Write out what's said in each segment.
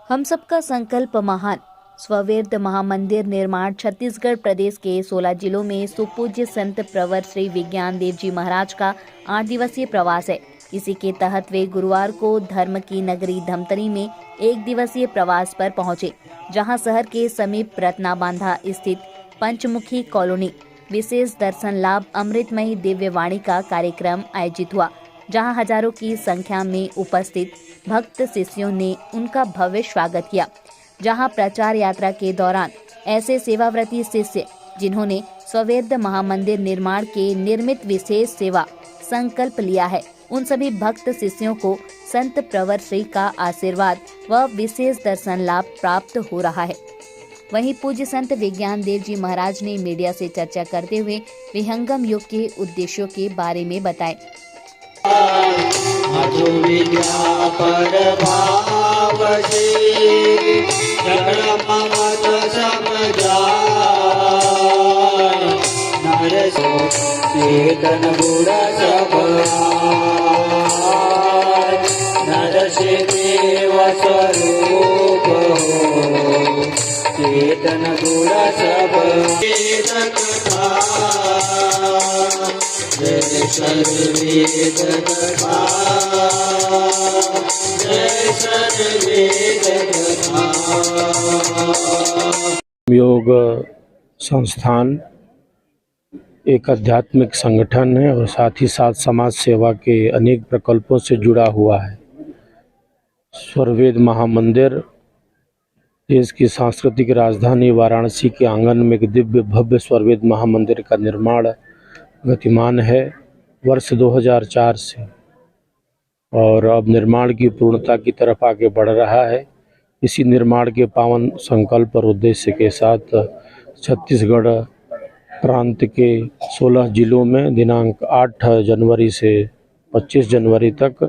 हम सबका संकल्प महान। स्ववेद महामंदिर निर्माण छत्तीसगढ़ प्रदेश के 16 जिलों में सुपूज्य संत प्रवर श्री विज्ञान देव जी महाराज का 8 दिवसीय प्रवास है। इसी के तहत वे गुरुवार को धर्म की नगरी धमतरी में 1 दिवसीय प्रवास पर पहुंचे, जहां शहर के समीप रत्नाबांधा स्थित पंचमुखी कॉलोनी विशेष दर्शन लाभ अमृतमयी दिव्य वाणी का कार्यक्रम आयोजित हुआ, जहां हजारों की संख्या में उपस्थित भक्त शिष्यों ने उनका भव्य स्वागत किया। जहां प्रचार यात्रा के दौरान ऐसे सेवाव्रती शिष्य जिन्होंने स्ववेद महामंदिर निर्माण के निर्मित विशेष सेवा संकल्प लिया है, उन सभी भक्त शिष्यों को संत प्रवर श्री का आशीर्वाद व विशेष दर्शन लाभ प्राप्त हो रहा है। वहीं पूज्य संत विज्ञान देव जी महाराज ने मीडिया से चर्चा करते हुए विहंगम योग के उद्देश्यों के बारे में बताए। चेतन गुण सब योग संस्थान एक आध्यात्मिक संगठन है और साथ ही साथ समाज सेवा के अनेक प्रकल्पों से जुड़ा हुआ है। स्वरवेद महामंदिर देश की सांस्कृतिक राजधानी वाराणसी के आंगन में एक दिव्य भव्य स्वरवेद महामंदिर का निर्माण गतिमान है वर्ष 2004 से, और अब निर्माण की पूर्णता की तरफ आगे बढ़ रहा है। इसी निर्माण के पावन संकल्प और उद्देश्य के साथ छत्तीसगढ़ प्रांत के 16 जिलों में दिनांक 8 जनवरी से 25 जनवरी तक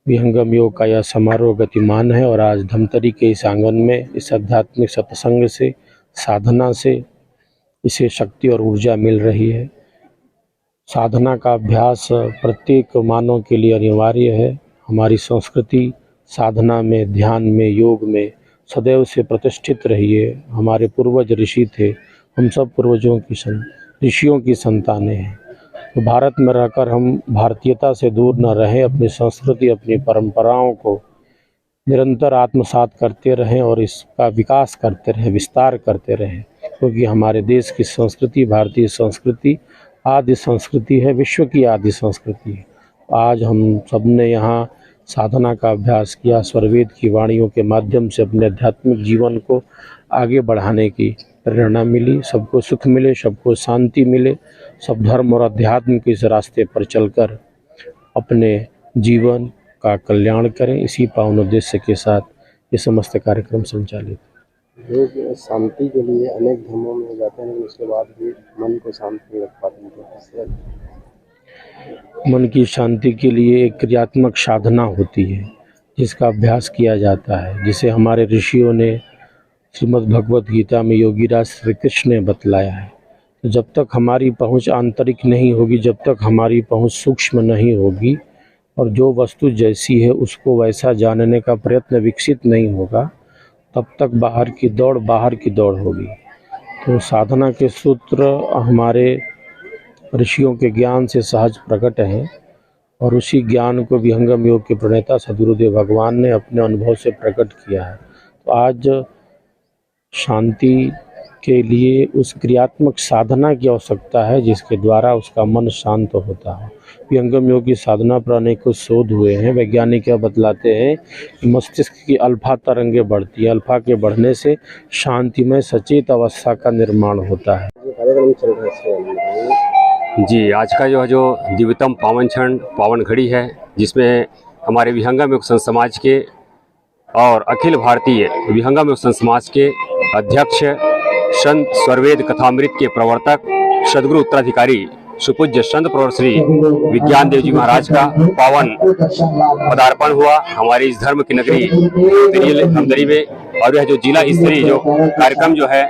विहंगम योग का यह समारोह गतिमान है। और आज धमतरी के इस आंगन में इस आध्यात्मिक सत्संग से, साधना से इसे शक्ति और ऊर्जा मिल रही है। साधना का अभ्यास प्रत्येक मानव के लिए अनिवार्य है। हमारी संस्कृति साधना में, ध्यान में, योग में सदैव से प्रतिष्ठित रही है। हमारे पूर्वज ऋषि थे, हम सब पूर्वजों की ऋषियों की संतानें हैं। तो भारत में रहकर हम भारतीयता से दूर न रहें, अपनी संस्कृति, अपनी परंपराओं को निरंतर आत्मसात करते रहें और इसका विकास करते रहें, विस्तार करते रहें, क्योंकि हमारे देश की संस्कृति, भारतीय संस्कृति आदि संस्कृति है, विश्व की आदि संस्कृति है। आज हम सब ने यहाँ साधना का अभ्यास किया, स्वरवेद की वाणियों के माध्यम से अपने आध्यात्मिक जीवन को आगे बढ़ाने की प्रेरणा मिली। सबको सुख मिले, सबको शांति मिले, सब धर्म और अध्यात्म के इस रास्ते पर चलकर अपने जीवन का कल्याण करें। इसी पावन उद्देश्य के साथ ये समस्त कार्यक्रम संचालित। लोग शांति के लिए अनेक धर्मों में जाते हैं, उसके बाद भी मन को शांत नहीं रख पाते हैं। मन की शांति के लिए एक क्रियात्मक साधना होती है जिसका अभ्यास किया जाता है, जिसे हमारे ऋषियों ने श्रीमद् भगवत गीता में योगीराज श्री कृष्ण ने बतलाया है। तो जब तक हमारी पहुंच आंतरिक नहीं होगी, जब तक हमारी पहुंच सूक्ष्म नहीं होगी और जो वस्तु जैसी है उसको वैसा जानने का प्रयत्न विकसित नहीं होगा, तब तक बाहर की दौड़ होगी। तो साधना के सूत्र हमारे ऋषियों के ज्ञान से सहज प्रकट हैं और उसी ज्ञान को विहंगम योग के प्रणेता सद्गुरुदेव भगवान ने अपने अनुभव से प्रकट किया है। तो आज शांति के लिए उस क्रियात्मक साधना की आवश्यकता है जिसके द्वारा उसका मन शांत होता है। विहंगम योग की साधना पर अनेकों शोध हुए हैं। वैज्ञानिक क्या बतलाते हैं कि मस्तिष्क की अल्फा तरंगे बढ़ती है, अल्फा के बढ़ने से शांतिमय सचेत अवस्था का निर्माण होता है। जी, आज का जो दिव्यतम पावन क्षण, पावन घड़ी है, जिसमें हमारे विहंगम योग संत समाज के और अखिल भारतीय विहंगम योग संत समाज के अध्यक्ष, संत स्वरवेद कथामृत के प्रवर्तक, सद्गुरु उत्तराधिकारी सुपूज्य संत प्रवर श्री विज्ञान देव जी महाराज का पावन पदार्पण हुआ हमारी इस धर्म की नगरी धमतरी में। और यह जो जिला स्तरीय जो कार्यक्रम जो है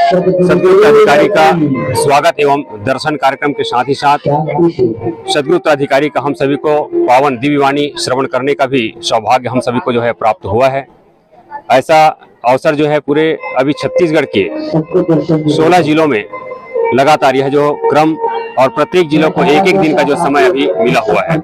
सद्गुरु उत्तराधिकारी का स्वागत एवं दर्शन कार्यक्रम के साथ ही साथ सद्गुरु उत्तराधिकारी का हम सभी को पावन दिव्य वाणी श्रवण करने का भी सौभाग्य हम सभी को जो है प्राप्त हुआ है। ऐसा अवसर जो है पूरे अभी छत्तीसगढ़ के 16 जिलों में लगातार यह जो क्रम और प्रत्येक जिलों को एक एक दिन का जो समय अभी मिला हुआ है।